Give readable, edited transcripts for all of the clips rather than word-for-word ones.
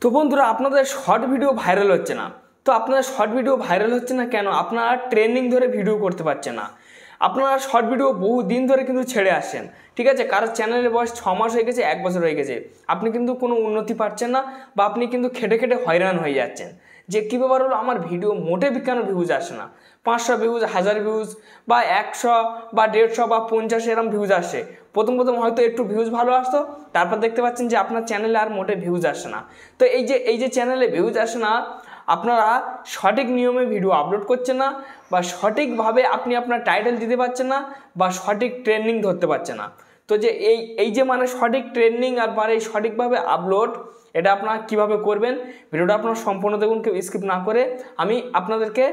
তো বন্ধুরা আপনাদের শর্ট ভিডিও ভাইরাল হচ্ছে না। তো আপনাদের শর্ট ভিডিও ভাইরাল হচ্ছে না কেন? আপনারা ট্রেন্ডিং ধরে ভিডিও করতে পারছেন না। আপনারা শর্ট ভিডিও বহু দিন ধরে কিন্তু ছেড়ে আসছেন, ঠিক আছে? কারোর চ্যানেলের বয়স 6 মাস হয়ে গেছে, 1 বছর হয়ে গেছে, আপনি কিন্তু কোনো উন্নতি পাচ্ছেন না বা আপনি কিন্তু খেটে খেটে হয়রান হয়ে যাচ্ছেন যে কী ব্যাপার হলো, আমার ভিডিও মোটে কেন ভিউজ আসে না। 500 ভিউজ, 1000 ভিউজ বা 100 বা 150 বা 50 এরকম ভিউজ আসছে। প্রথম হয়তো একটু ভিউজ ভালো আসতো, তারপর দেখতে পাচ্ছেন যে আপনার চ্যানেলে আর মোটে ভিউজ আসে না। তো এই যে চ্যানেলে ভিউজ আসে না, আপনারা সঠিক নিয়মে ভিডিও আপলোড করছেন না বা সঠিকভাবে আপনি আপনার টাইটেল দিতে পারছেন না বা সঠিক ট্রেন্ডিং ধরতে পারছেন না। তো যে এই যে মানে সঠিক ট্রেন্ডিং আর মানে সঠিকভাবে আপলোড, এটা আপনারা কীভাবে করবেন ভিডিওটা আপনারা সম্পূর্ণ দেখুন, কেউ স্কিপ না করে। আমি আপনাদেরকে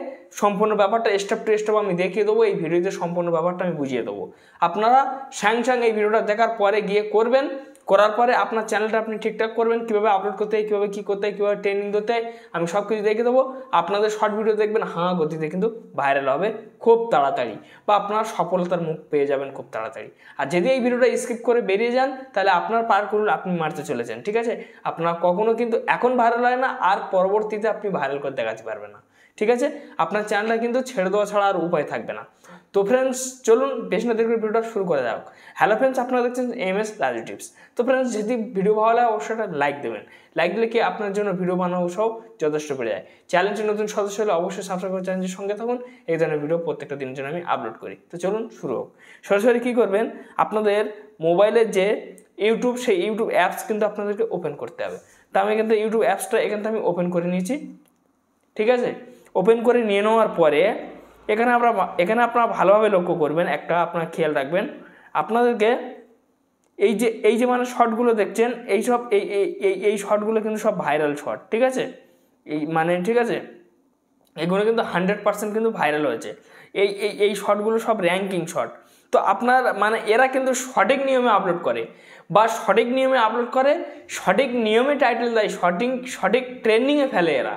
সম্পূর্ণ ব্যাপারটা স্টেপ টু স্টেপ আমি দেখিয়ে দেবো, এই ভিডিওতে সম্পূর্ণ ব্যাপারটা আমি বুঝিয়ে দেবো। আপনারা স্যাং এই ভিডিওটা দেখার পরে গিয়ে করবেন, করার পরে আপনার চ্যানেলটা আপনি ঠিকঠাক করবেন, কীভাবে আপলোড করতে হয়, কীভাবে কী করতে হয়, কীভাবে ট্রেনিং দিতে হয়, আমি সব কিছু দেখে দেবো। আপনাদের শর্ট ভিডিও দেখবেন গতিতে কিন্তু ভাইরাল হবে খুব তাড়াতাড়ি, বা আপনারা সফলতার মুখ পেয়ে যাবেন খুব তাড়াতাড়ি। আর যদি এই ভিডিওটা স্কিপ করে বেরিয়ে যান, তাহলে আপনার পার করুন আপনি মারতে চলেছেন, ঠিক আছে? আপনার কখনো কিন্তু এখন ভাইরাল হয় না, আর পরবর্তীতে আপনি ভাইরাল করে দেখাতে পারবেন না, ঠিক আছে? আপনার চ্যানেলটা কিন্তু ছেড়ে দেওয়া ছাড়া আর উপায় থাকবে না। তো ফ্রেন্ডস চলুন বেশি না দেখে ভিডিওটা শুরু করা যাক। হ্যালো ফ্রেন্ডস, আপনারা দেখছেন MS রাজু টিপস। তো ফ্রেন্ডস, যদি ভিডিও ভালো লাগে অবশ্যই একটা লাইক দেবেন। লাইক দিলে কি আপনার জন্য ভিডিও বানানো সব যথেষ্ট বেড়ে যায়। চ্যানেলটি নতুন সদস্য হলে অবশ্যই সাবস্ক্রাইব করে চ্যানেলের সঙ্গে থাকুন, এই ধরনের ভিডিও প্রত্যেকটা দিনের জন্য আমি আপলোড করি। তো চলুন শুরু হোক। সরাসরি কী করবেন, আপনাদের মোবাইলের যে ইউটিউব, সেই ইউটিউব অ্যাপস কিন্তু আপনাদেরকে ওপেন করতে হবে। তা আমি কিন্তু ইউটিউব অ্যাপসটা এখানটা আমি ওপেন করে নিয়েছি, ঠিক আছে? ওপেন করে নিয়ে নেওয়ার পরে এখানে আপনারা ভালোভাবে লক্ষ্য করবেন, একটা আপনারা খেয়াল রাখবেন, আপনাদেরকে এই যে মানে শর্টগুলো দেখছেন, এইসব এই শর্টগুলো কিন্তু সব ভাইরাল শর্ট, ঠিক আছে? ঠিক আছে, এগুলো কিন্তু 100% কিন্তু ভাইরাল হয়েছে। এই শর্টগুলো সব র্যাঙ্কিং শর্ট। তো আপনার মানে এরা কিন্তু সঠিক নিয়মে আপলোড করে বা সঠিক নিয়মে আপলোড করে, সঠিক নিয়মে টাইটেল দেয়, সঠিক ট্রেন্ডিংয়ে ফেলে এরা,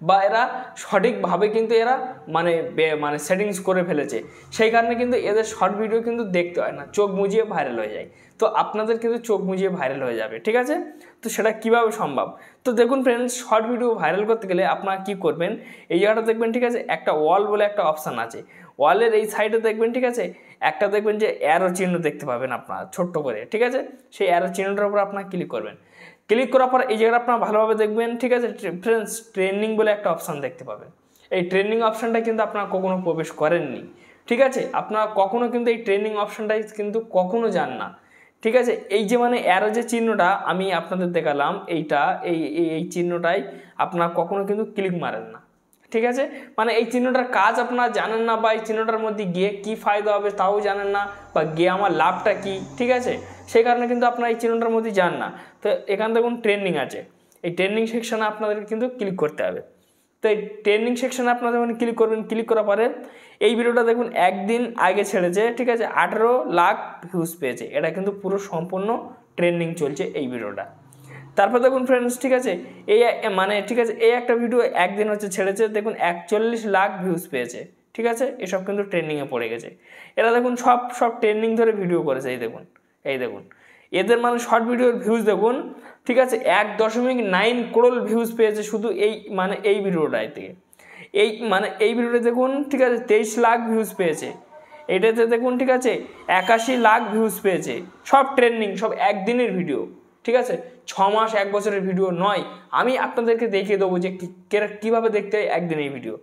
বা এরা সঠিকভাবে কিন্তু এরা মানে সেটিংস করে ফেলেছে। সেই কারণে কিন্তু এদের শর্ট ভিডিও কিন্তু দেখতে হয় না, চোখ মুজিয়ে ভাইরাল হয়ে যায়। তো আপনাদের কিন্তু চোখ মুজিয়ে ভাইরাল হয়ে যাবে, ঠিক আছে? তো সেটা কিভাবে সম্ভব? তো দেখুন ফ্রেন্ডস, শর্ট ভিডিও ভাইরাল করতে গেলে আপনারা কী করবেন, এই জায়গাটা দেখবেন, ঠিক আছে? একটা ওয়াল বলে একটা অপশান আছে, ওয়ালের এই সাইডে দেখবেন, ঠিক আছে? একটা দেখবেন যে অ্যারো চিহ্ন দেখতে পাবেন আপনারা ছোট্ট করে, ঠিক আছে? সেই অ্যারো চিহ্নটার উপর আপনারা ক্লিক করবেন। ক্লিক করার পর এই জায়গাটা আপনারা ভালোভাবে দেখবেন, ঠিক আছে? ফ্রেন্ডস, ট্রেন্ডিং বলে একটা অপশান দেখতে পাবেন। এই ট্রেন্ডিং অপশানটা কিন্তু আপনারা কখনো প্রবেশ করেননি, ঠিক আছে? আপনারা কখনো কিন্তু এই ট্রেন্ডিং অপশানটাই কিন্তু কখনো যান না, ঠিক আছে? এই যে মানে অ্যারো যে চিহ্নটা আমি আপনাদের দেখালাম, এই চিহ্নটাই আপনারা কখনো কিন্তু ক্লিক মারেন না, ঠিক আছে? মানে এই চিহ্নটার কাজ আপনারা জানেন না, বা এই চিহ্নটার মধ্যে গিয়ে কী ফায়দা হবে তাও জানেন না, বা গিয়ে আমার লাভটা কী, ঠিক আছে? সেই কারণে কিন্তু আপনারা এই চিহ্নটার মধ্যে যান না। তো এখান দেখুন ট্রেন্ডিং আছে, এই ট্রেন্ডিং সেকশনে আপনাদেরকে কিন্তু ক্লিক করতে হবে। তো এই ট্রেন্ডিং সেকশনে আপনারা যখন ক্লিক করবেন, ক্লিক করার পরে এই ভিডিওটা দেখুন একদিন আগে ছেড়েছে, ঠিক আছে? 18 লাখ ভিউজ পেয়েছে। এটা কিন্তু পুরো সম্পূর্ণ ট্রেন্ডিং চলছে এই ভিডিওটা। তারপর দেখুন ফ্রেন্ডস, ঠিক আছে, ঠিক আছে, এই একটা ভিডিও একদিন ছেড়েছে, দেখুন 41 লাখ ভিউজ পেয়েছে, ঠিক আছে? এসব কিন্তু ট্রেন্ডিংয়ে পড়ে গেছে। এরা দেখুন সব ট্রেন্ডিং ধরে ভিডিও করেছে। এই দেখুন এদের মানে শর্ট ভিডিওর ভিউজ দেখুন, ঠিক আছে? 1.9 করোড় ভিউজ পেয়েছে শুধু এই ভিডিওটাই থেকে। এই ভিডিওটা দেখুন, ঠিক আছে, 23 লাখ ভিউজ পেয়েছে। এটাতে দেখুন, ঠিক আছে, 81 লাখ ভিউজ পেয়েছে। সব ট্রেন্ডিং, সব একদিনের ভিডিও, ঠিক আছে? 6 মাস 1 বছরের ভিডিও নয়। আমি আপনাদেরকে দেখিয়ে দেবো যে কীভাবে দেখতে হয় একদিনের ভিডিও।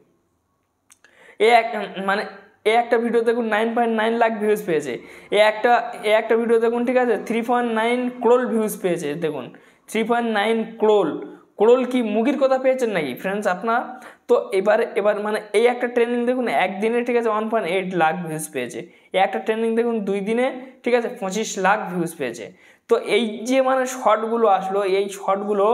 এই একটা ভিডিও দেখুন 9.9 লাখ ভিউজ পেয়েছে। এই একটা ভিডিও দেখুন, ঠিক আছে, 3.9 করোড় ভিউজ পেয়েছে। দেখুন 3.9 করোড় কি মুগির কথা পেয়েছেন নাকি ফ্রেন্ডস আপনার? তো এবার মানে এই একটা ট্রেন্ডিং দেখুন একদিনে, ঠিক আছে, 1.8 লাখ ভিউজ পেয়েছে। এই একটা ট্রেন্ডিং দেখুন 2 দিনে, ঠিক আছে, 25 লাখ ভিউজ পেয়েছে। তো এই যে মানে শর্টগুলো আসলো, এই শর্টগুলো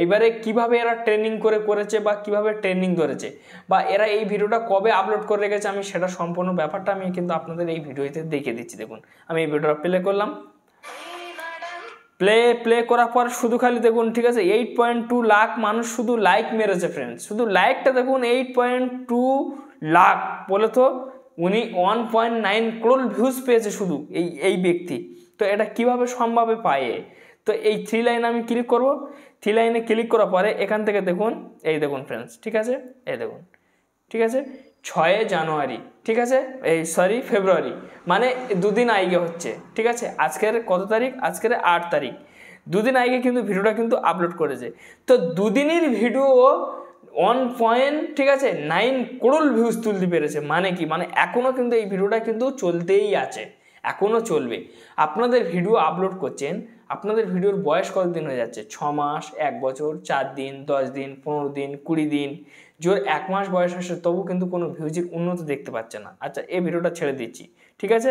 এইবারে কিভাবে এরা ট্রেনিং করেছে বা কিভাবে ট্রেন্ডিং ধরেছে, বা এরা এই ভিডিওটা কবে আপলোড করে রেখেছে, আমি সেটা সম্পূর্ণ ব্যাপারটা আমি কিন্তু আপনাদের এই ভিডিওতে দেখিয়ে দিচ্ছি। দেখুন আমি এই ভিডিওটা প্লে করলাম, প্লে করার পর শুধু খালি দেখুন, ঠিক আছে, 8.2 লাখ মানুষ শুধু লাইক মেরেছে ফ্রেন্ডস। শুধু লাইকটা দেখুন 8.2 লাখ বলে, তো উনি 1.9 করোড় ভিউজ পেয়েছে শুধু এই ব্যক্তি। তো এটা কিভাবে সম্ভবে পায়? তো এই 3 লাইনে আমি ক্লিক করব। 3 লাইনে ক্লিক করার পরে এখান থেকে দেখুন, এই দেখুন ফ্রেন্ডস, ঠিক আছে, এই দেখুন, ঠিক আছে, 6 জানুয়ারি, ঠিক আছে, এই সরি ফেব্রুয়ারি, মানে 2 দিন আগে হচ্ছে, ঠিক আছে। আজকের কত তারিখ? আজকের 8 তারিখ। 2 দিন আগে কিন্তু ভিডিওটা কিন্তু আপলোড করেছে। তো 2 দিনের ভিডিও 1. ঠিক আছে 9 করোড় ভিউজ তুলতে পেরেছে। মানে কি, মানে এখনও কিন্তু এই ভিডিওটা কিন্তু চলতেই আছে, এখনও চলবে। আপনাদের ভিডিও আপলোড করছেন, আপনাদের ভিডিওর বয়স কতদিন হয়ে যাচ্ছে? 6 মাস, 1 বছর, 4 দিন, 10 দিন, 15 দিন, 20 দিন, জোর 1 মাস বয়স আসে, তবু কিন্তু কোনো ভিউজের উন্নতি দেখতে পাচ্ছে না। আচ্ছা, এই ভিডিওটা ছেড়ে দিচ্ছি, ঠিক আছে,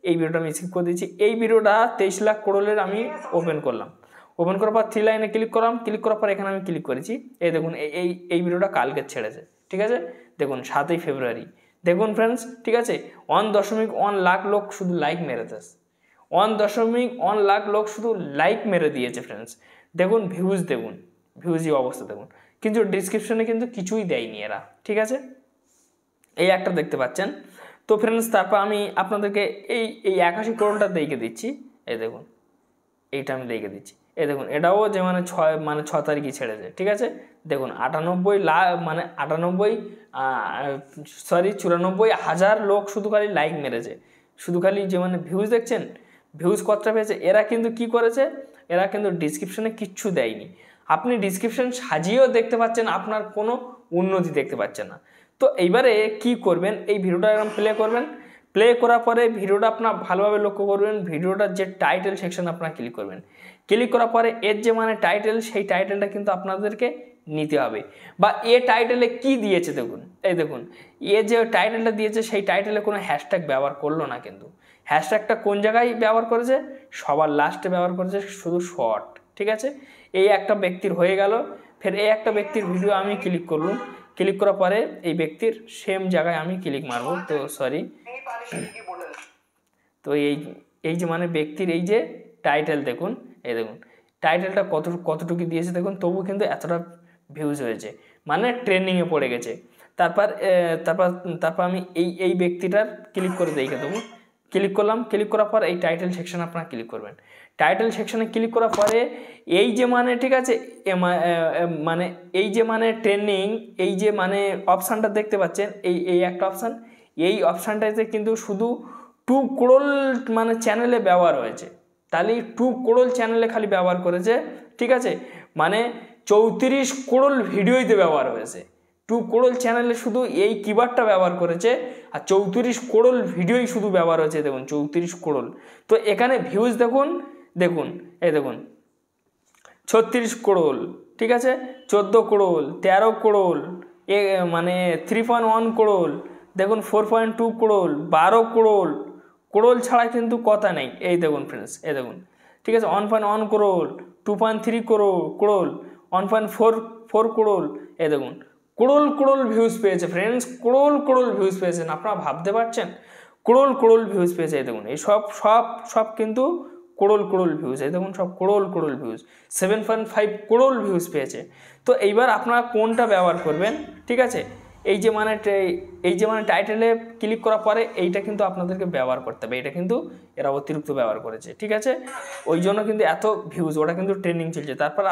এই ভিডিওটা আমি স্কিপ করে দিচ্ছি। এই ভিডিওটা 23 লাখ করোড়ের আমি ওপেন করলাম। ওপেন করার পর 3 লাইনে ক্লিক করলাম। ক্লিক করার পর এখানে আমি ক্লিক করেছি। এই দেখুন, এই ভিডিওটা কালকে ছেড়েছে, ঠিক আছে। দেখুন 7ই ফেব্রুয়ারি। দেখুন ফ্রেন্ডস, ঠিক আছে, 1.1 লাখ লোক শুধু লাইক মেরেছে। 1.1 লাখ লোক শুধু লাইক মেরে দিয়েছে ফ্রেন্ডস। দেখুন ভিউজ, দেখুন ভিউজই অবস্থা দেখুন, কিন্তু ডিসক্রিপশনে কিন্তু কিছুই দেয়নি এরা, ঠিক আছে। এই একটা দেখতে পাচ্ছেন। তো ফ্রেন্ডস, তারপর আমি আপনাদেরকে এই 81 করোড়টা দেখে দিচ্ছি। এই দেখুন, এইটা আমি দেখে দিচ্ছি। এই দেখুন, এটাও যে মানে 6 তারিখই ছেড়েছে, ঠিক আছে। দেখুন 98 লাখ, মানে 94,000 লোক শুধু খালি লাইক মেরেছে, শুধু খালি যে মানে ভিউজ দেখছেন, ভিউজ কতটা পেয়েছে। এরা কিন্তু কি করেছে, এরা কিন্তু ডিসক্রিপশনে কিচ্ছু দেয়নি। আপনি ডিসক্রিপশন সাজিয়েও দেখতে পাচ্ছেন, আপনার কোনো উন্নতি দেখতে পাচ্ছেন না। তো এইবারে কি করবেন, এই ভিডিওটা এরকম প্লে করবেন। প্লে করার পরে ভিডিওটা আপনার ভালোভাবে লক্ষ্য করবেন। ভিডিওটার যে টাইটেল সেকশন আপনারা ক্লিক করবেন। ক্লিক করার পরে এর যে মানে টাইটেল, সেই টাইটেলটা কিন্তু আপনাদেরকে নিতে হবে। বা এ টাইটেলে কি দিয়েছে দেখুন, এই দেখুন, এ যে টাইটেলটা দিয়েছে সেই টাইটেলে কোনো হ্যাশট্যাগ ব্যবহার করলো না। কিন্তু হ্যাশট্যাগটা কোন জায়গায় ব্যবহার করেছে? সবার লাস্টে ব্যবহার করেছে, শুধু শর্ট, ঠিক আছে। এই একটা ব্যক্তির হয়ে গেল। ফের এই একটা ব্যক্তির ভিডিও আমি ক্লিক করলাম। ক্লিক করার পরে এই ব্যক্তির সেম জায়গায় আমি ক্লিক মারবো। তো সরি, তো এই যে মানে ব্যক্তির এই যে টাইটেল দেখুন, এই দেখুন টাইটেলটা কতটুকু দিয়েছে দেখুন, তবু কিন্তু এতটা ভিউজ হয়েছে, মানে ট্রেন্ডিংয়ে পড়ে গেছে। তারপর আমি এই ব্যক্তিটার ক্লিক করে দেখে দেবো। ক্লিক করলাম। ক্লিক করার পর এই টাইটেল সেকশন আপনারা ক্লিক করবেন। টাইটেল সেকশনে ক্লিক করার পরে এই যে মানে, ঠিক আছে, মানে এই যে মানে ট্রেন্ডিং, এই যে মানে অপশানটা দেখতে পাচ্ছেন, এই একটা অপশান, এই অপশানটাতে কিন্তু শুধু 2 করোড় মানে চ্যানেলে ব্যবহার হয়েছে। তাহলে 2 করোড় চ্যানেলে খালি ব্যবহার করেছে, ঠিক আছে, মানে 34 করোড় ভিডিওতে ব্যবহার হয়েছে। 2 করোড় চ্যানেলে শুধু এই কিওয়ার্ডটা ব্যবহার করেছে, আর 34 করোড় ভিডিওই শুধু ব্যবহার হয়েছে। দেখুন 34 করোড়। তো এখানে ভিউজ দেখুন, দেখুন এই দেখুন 36 করোড়, ঠিক আছে, 14 করোড়, 13 করোড়, মানে 3.1 করোড়, দেখুন 4.2 করোড়, 12 করোড়। করোড় ছাড়া কিন্তু কথা নেই। এই দেখুন ফ্রেন্ডস, এই দেখুন, ঠিক আছে, 1.1 করোড়, 2.3 করোড়, 1.44 করোড়। এই দেখুন করোড় ভিউজ পেয়েছে ফ্রেন্ডস, করোড় ভিউজ পেয়েছেন। আপনারা ভাবতে পারছেন, করোড় ভিউজ পেয়েছে। এই দেখুন এই সব কিন্তু করোড় ভিউজ। এই দেখুন সব করোড় ভিউজ, 7.5 করোড় ভিউজ পেয়েছে। তো এইবার আপনারা কোনটা ব্যবহার করবেন, ঠিক আছে, এই যে মানে টাইটেলে ক্লিক করার পরে এইটা কিন্তু আপনাদেরকে ব্যবহার করতে হবে। এটা কিন্তু এরা অতিরিক্ত ব্যবহার করেছে, ঠিক আছে, ওই জন্য কিন্তু এত ভিউজ, ওটা কিন্তু ট্রেন্ডিং চলছে। তারপর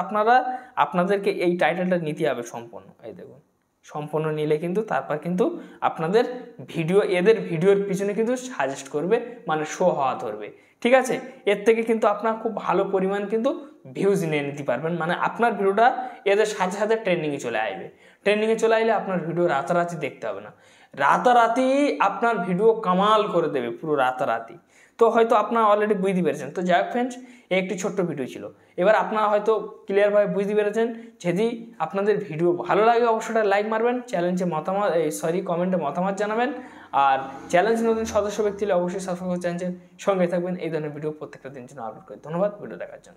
আপনাদেরকে এই টাইটেলটা নিতে হবে সম্পূর্ণ। এই দেখুন সম্পূর্ণ নিলে কিন্তু তারপর কিন্তু আপনাদের ভিডিও, এদের ভিডিওর পিছনে কিন্তু সাজেস্ট করবে, মানে শো হওয়া ধরবে, ঠিক আছে। এর থেকে কিন্তু আপনার খুব ভালো পরিমাণ কিন্তু ভিউজ নিয়ে নিতে পারবেন। মানে আপনার ভিডিওটা এদের সাথে সাথে ট্রেন্ডিংয়ে চলে আসবে। ট্রেন্ডিংয়ে চলে আসলে আপনার ভিডিও রাতারাতি দেখতে হবে না, রাতারাতি আপনার ভিডিও কামাল করে দেবে, পুরো রাতারাতি। তো হয়তো আপনারা অলরেডি বুঝতে পেরেছেন। তো যাই হোক ফ্রেন্ডস, একটি ছোট্ট ভিডিও ছিল। এবার আপনারা হয়তো ক্লিয়ারভাবে বুঝতে পেরেছেন। যদি আপনাদের ভিডিও ভালো লাগে অবশ্যই লাইক মারবেন, চ্যালেঞ্জে কমেন্টে মতামত জানাবেন, আর চ্যালেঞ্জ নতুন সদস্য ব্যক্তি হলে অবশ্যই সাবস্ক্রাইব করে চ্যানেলের সঙ্গে থাকবেন। এই ধরনের ভিডিও প্রত্যেকটা দিন জন্য আপলোড করি। ধন্যবাদ ভিডিও দেখার জন্য।